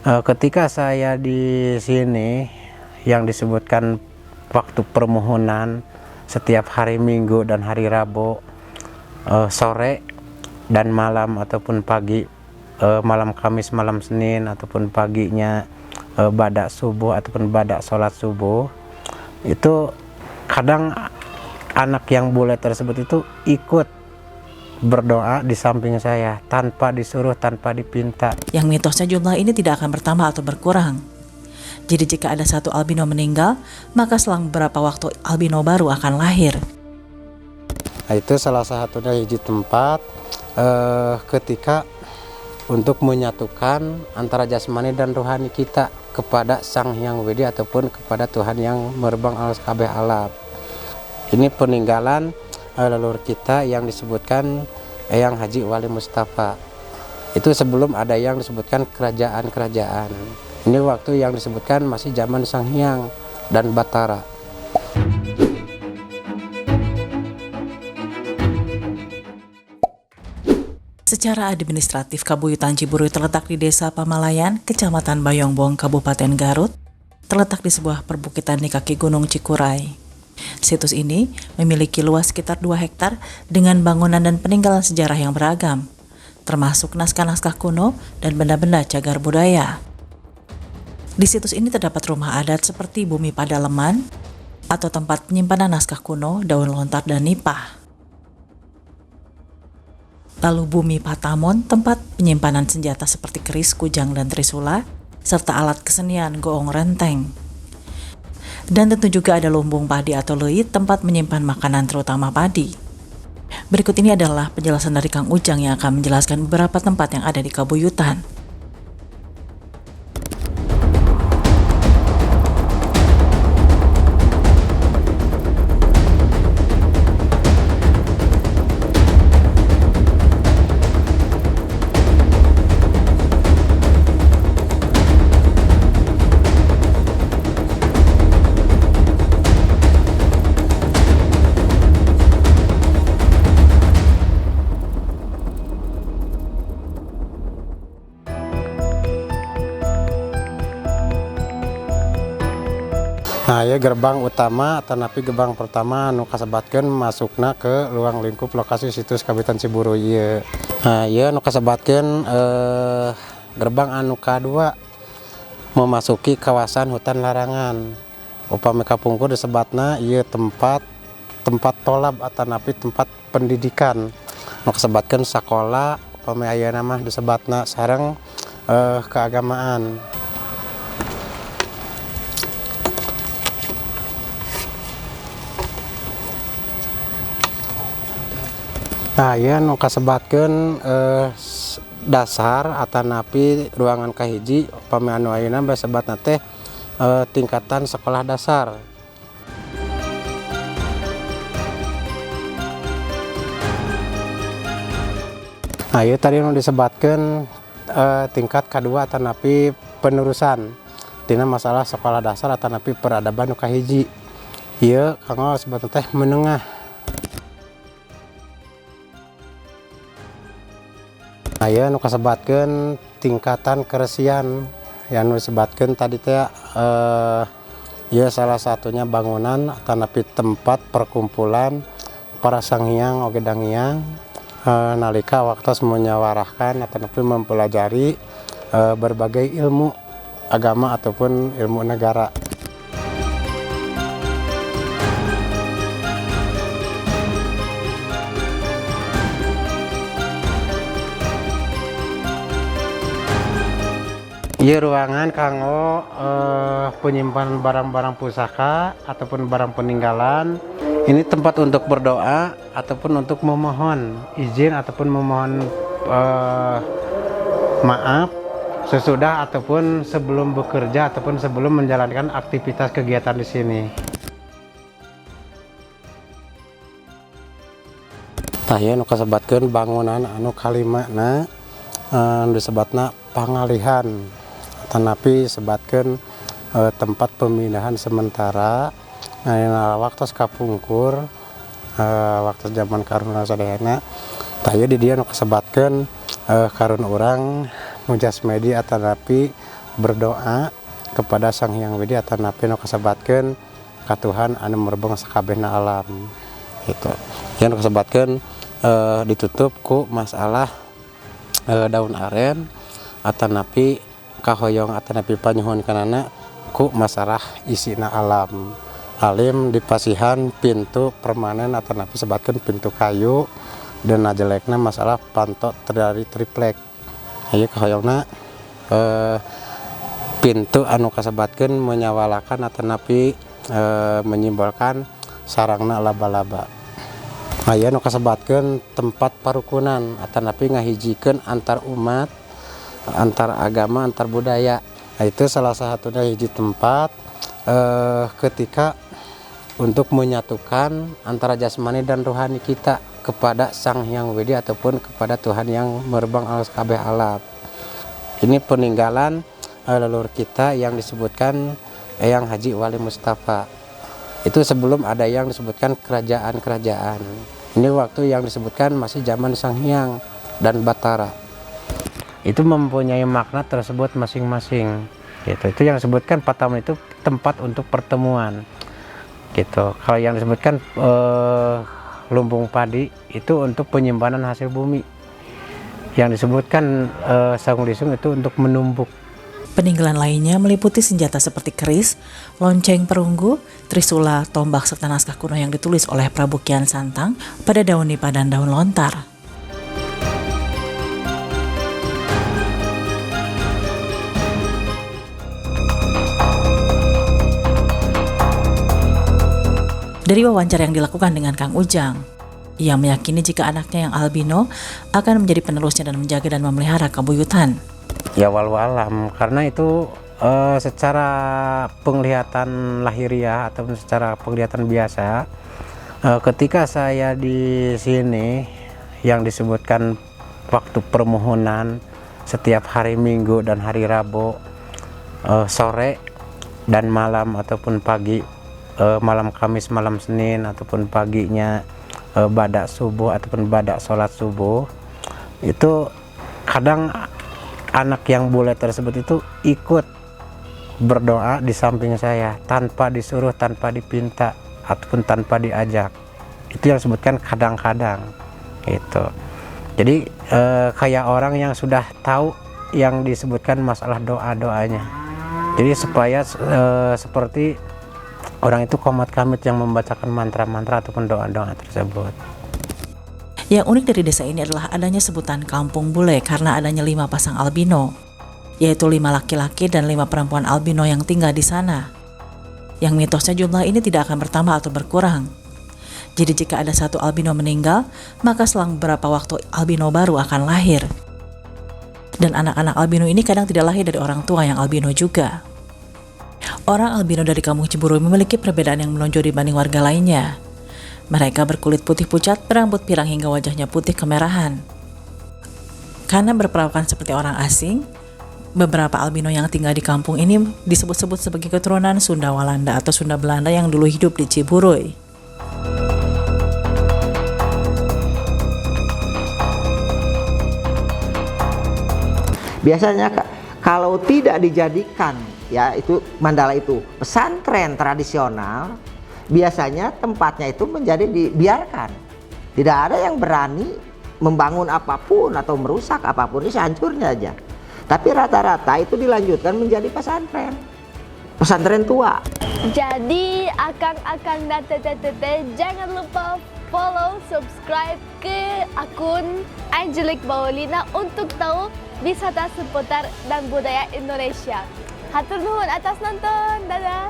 Ketika saya di sini yang disebutkan waktu permohonan setiap hari Minggu dan hari Rabu, sore dan malam ataupun pagi, malam Kamis, malam Senin ataupun paginya badak subuh ataupun badak sholat subuh, itu kadang anak yang bule tersebut itu ikut berdoa di samping saya tanpa disuruh, tanpa dipinta. Yang mitosnya jumlah ini tidak akan bertambah atau berkurang. Jadi jika ada satu albino meninggal, maka selang beberapa waktu albino baru akan lahir. Nah, itu salah satunya hiji tempat ketika untuk menyatukan antara jasmani dan rohani kita kepada Sang Hyang Widi ataupun kepada Tuhan yang merbang alas kabeh alam. Ini peninggalan leluhur kita yang disebutkan Eyang Haji Wali Mustafa. Itu sebelum ada yang disebutkan kerajaan-kerajaan. Ini waktu yang disebutkan masih zaman Sang Hyang dan Batara. Secara administratif, Kabuyutan Ciburuy terletak di Desa Pamalayan, Kecamatan Bayongbong, Kabupaten Garut, terletak di sebuah perbukitan di kaki Gunung Cikuray. Situs ini memiliki luas sekitar 2 hektar dengan bangunan dan peninggalan sejarah yang beragam, termasuk naskah-naskah kuno dan benda-benda cagar budaya. Di situs ini terdapat rumah adat seperti Bumi Padaleman atau tempat penyimpanan naskah kuno, daun lontar, dan nipah. Lalu Bumi Patamon, tempat penyimpanan senjata seperti keris, kujang, dan trisula, serta alat kesenian goong renteng. Dan tentu juga ada lumbung padi atau leuit, tempat menyimpan makanan terutama padi. Berikut ini adalah penjelasan dari Kang Ujang yang akan menjelaskan beberapa tempat yang ada di Kabuyutan. Nah, ya gerbang utama atau napi gerbang pertama anu kasebatkeun masukna ke ruang lingkup lokasi situs Kabuyutan Ciburuy ieu. Nah, ieu anu kasebatkeun gerbang anu kadua memasuki kawasan hutan larangan. Upami kapungkur disebatna ieu tempat tolab atau napi tempat pendidikan. Anu kasebatkeun sakola, upami ayeuna mah disebatna sareng keagamaan. Nah, ya nu kasebatkeun dasar atanapi ruangan kahiji upami anu ayeuna basebatna teh tingkatan sekolah dasar. Nah, ieu tadi nu disebatkeun tingkat kedua atanapi penerusan dina masalah sekolah dasar atanapi peradaban nu kahiji. Ieu kanggo sebatna teh menengah. Nah, ya nu kasebatkeun tingkatan keresian yang nu disebatkeun tadi teh ya salah satunya bangunan atanapi tempat perkumpulan para Sang Hyang oge Danghyang nalika waktos menyawarahkan atanapi mempelajari berbagai ilmu agama ataupun ilmu negara. Ieu ruangan kanggo penyimpanan barang-barang pusaka ataupun barang peninggalan. Ini tempat untuk berdoa ataupun untuk memohon izin ataupun memohon maaf sesudah ataupun sebelum bekerja ataupun sebelum menjalankan aktivitas kegiatan di sini. Tah ieu nu kasebatkeun bangunan anu kalimana disebatna pangalihan. Tanapi sebatkeun tempat pemindahan sementara waktu kapungkur waktu zaman karuna sadayana tah ieu di dieu nu kasebatkeun karun urang mujasmedi atanapi berdoa kepada Sang Hyang Widi atanapi nu kasebatkeun ka Tuhan anu merebeng sakabehna alam gitu. Yang kasebatkeun ditutup ku masalah daun aren atanapi kahoyong atanapi panyuhun kanana ku masalah isina alam. Alim dipasihan pintu permanen atanapi sebatkeun pintu kayu dan jelekna masalah panto dari triplek. Ieu kahoyongna pintu anu kasebatkeun menyawalakan atanapi menyimbolkan sarangna laba-laba. Aya nu kasebatkeun tempat parukunan atanapi ngahijikeun antar umat, antar agama, antar budaya. Itu salah satunya hiji tempat ketika untuk menyatukan antara jasmani dan rohani kita kepada Sang Hyang Widi ataupun kepada Tuhan yang merebang alas kabeh alam. Ini peninggalan leluhur kita yang disebutkan Eyang Haji Wali Mustafa. Itu sebelum ada yang disebutkan kerajaan-kerajaan. Ini waktu yang disebutkan masih zaman Sang Hyang dan Batara. Itu mempunyai makna tersebut masing-masing. Gitu. Itu yang disebutkan Patamon itu tempat untuk pertemuan. Gitu. Kalau yang disebutkan lumbung padi itu untuk penyimpanan hasil bumi. Yang disebutkan Saung Lisung itu untuk menumbuk. Peninggalan lainnya meliputi senjata seperti keris, lonceng perunggu, trisula, tombak serta naskah kuno yang ditulis oleh Prabu Kian Santang pada daun nipah dan daun lontar. Dari wawancara yang dilakukan dengan Kang Ujang, ia meyakini jika anaknya yang albino akan menjadi penerusnya dan menjaga dan memelihara kabuyutan. Ya walau alam, karena itu secara penglihatan lahiriah ataupun secara penglihatan biasa, ketika saya di sini yang disebutkan waktu permohonan setiap hari Minggu dan hari Rabu, sore dan malam ataupun pagi, malam Kamis, malam Senin ataupun paginya badak subuh ataupun badak sholat subuh, itu kadang anak yang bule tersebut itu ikut berdoa di samping saya tanpa disuruh, tanpa dipinta ataupun tanpa diajak. Itu yang disebutkan kadang-kadang gitu. Jadi kayak orang yang sudah tahu yang disebutkan masalah doa-doanya. Jadi supaya seperti orang itu komat kamit yang membacakan mantra-mantra ataupun doa-doa tersebut. Yang unik dari desa ini adalah adanya sebutan Kampung Bule karena adanya 5 pasang albino, yaitu 5 laki-laki dan 5 perempuan albino yang tinggal di sana. Yang mitosnya jumlah ini tidak akan bertambah atau berkurang. Jadi jika ada satu albino meninggal, maka selang beberapa waktu albino baru akan lahir. Dan anak-anak albino ini kadang tidak lahir dari orang tua yang albino juga. Orang albino dari Kampung Ciburuy memiliki perbedaan yang menonjol dibanding warga lainnya. Mereka berkulit putih pucat, berambut pirang hingga wajahnya putih kemerahan. Karena berperawakan seperti orang asing, beberapa albino yang tinggal di kampung ini disebut-sebut sebagai keturunan Sunda Walanda atau Sunda Belanda yang dulu hidup di Ciburuy. Biasanya kalau tidak dijadikan ya itu mandala itu pesantren tradisional, biasanya tempatnya itu menjadi dibiarkan. Tidak ada yang berani membangun apapun atau merusak apapun, ini sehancurnya aja. Tapi rata-rata itu dilanjutkan menjadi pesantren, pesantren tua. Jadi akang-akang dan tete-tete jangan lupa follow, subscribe ke akun Angelic Baolina untuk tahu wisata seputar dan budaya Indonesia. Hatur nuhun atas nonton, dadah.